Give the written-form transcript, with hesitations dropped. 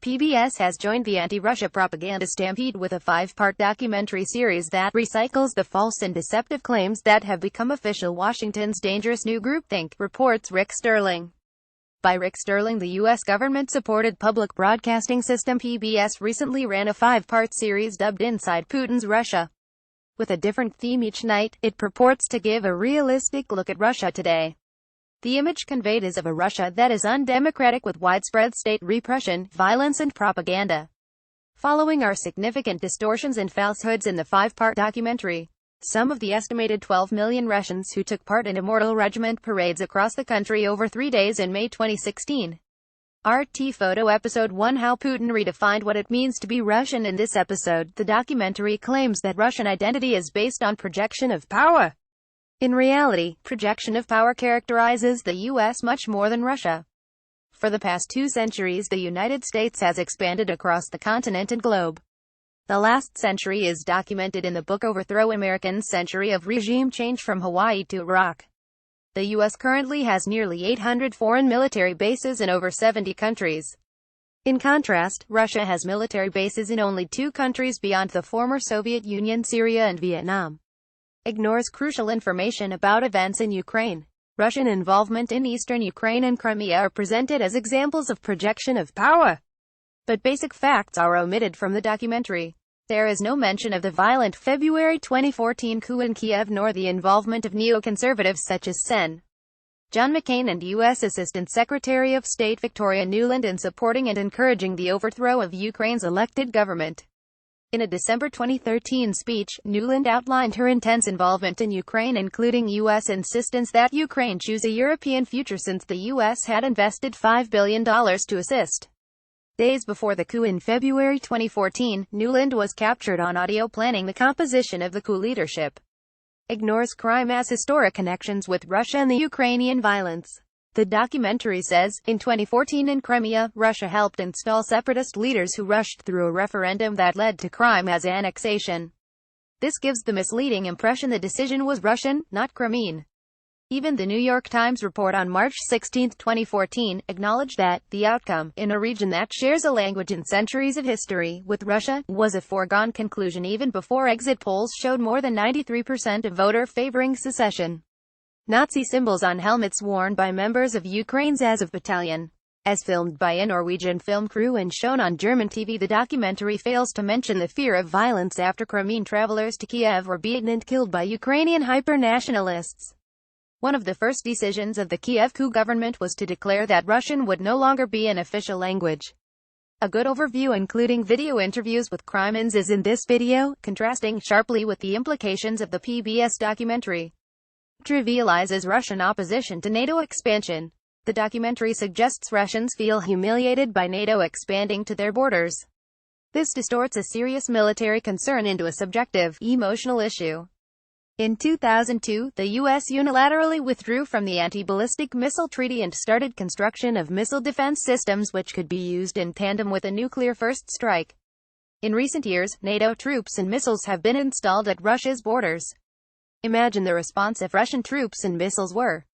PBS has joined the anti-Russia propaganda stampede with a 5-part documentary series that recycles the false and deceptive claims that have become official Washington's dangerous new groupthink, reports Rick Sterling. By Rick Sterling. The U.S. government-supported public broadcasting system PBS recently ran a 5-part series dubbed Inside Putin's Russia. With a different theme each night, it purports to give a realistic look at Russia today. The image conveyed is of a Russia that is undemocratic with widespread state repression, violence and propaganda. Following are significant distortions and falsehoods in the 5-part documentary. Some of the estimated 12 million Russians who took part in Immortal Regiment parades across the country over 3 days in May 2016. RT Photo Episode 1: How Putin Redefined What It Means to Be Russian. In this episode, the documentary claims that Russian identity is based on projection of power. In reality, projection of power characterizes the U.S. much more than Russia. For the past 2 centuries, the United States has expanded across the continent and globe. The last century is documented in the book Overthrow: American Century of Regime Change from Hawaii to Iraq. The U.S. currently has nearly 800 foreign military bases in over 70 countries. In contrast, Russia has military bases in only 2 countries beyond the former Soviet Union: Syria and Vietnam. Ignores crucial information about events in Ukraine. Russian involvement in eastern Ukraine and Crimea are presented as examples of projection of power. But basic facts are omitted from the documentary. There is no mention of the violent February 2014 coup in Kiev nor the involvement of neoconservatives such as Sen. John McCain and U.S. Assistant Secretary of State Victoria Nuland in supporting and encouraging the overthrow of Ukraine's elected government. In a December 2013 speech, Nuland outlined her intense involvement in Ukraine, including U.S. insistence that Ukraine choose a European future since the U.S. had invested $5 billion to assist. Days before the coup in February 2014, Nuland was captured on audio planning the composition of the coup leadership. Ignores crime as historic connections with Russia and the Ukrainian violence. The documentary says, in 2014 in Crimea, Russia helped install separatist leaders who rushed through a referendum that led to Crimea's annexation. This gives the misleading impression the decision was Russian, not Crimean. Even the New York Times report on March 16, 2014, acknowledged that the outcome, in a region that shares a language and centuries of history with Russia, was a foregone conclusion even before exit polls showed more than 93% of voter favoring secession. Nazi symbols on helmets worn by members of Ukraine's Azov battalion. As filmed by a Norwegian film crew and shown on German TV, the documentary fails to mention the fear of violence after Crimean travelers to Kiev were beaten and killed by Ukrainian hyper-nationalists. One of the first decisions of the Kiev coup government was to declare that Russian would no longer be an official language. A good overview including video interviews with Crimeans is in this video, contrasting sharply with the implications of the PBS documentary. Trivializes Russian opposition to NATO expansion. The documentary suggests Russians feel humiliated by NATO expanding to their borders. This distorts a serious military concern into a subjective, emotional issue. In 2002, the U.S. unilaterally withdrew from the Anti-Ballistic Missile Treaty and started construction of missile defense systems which could be used in tandem with a nuclear first strike. In recent years, NATO troops and missiles have been installed at Russia's borders. Imagine the response if Russian troops and missiles were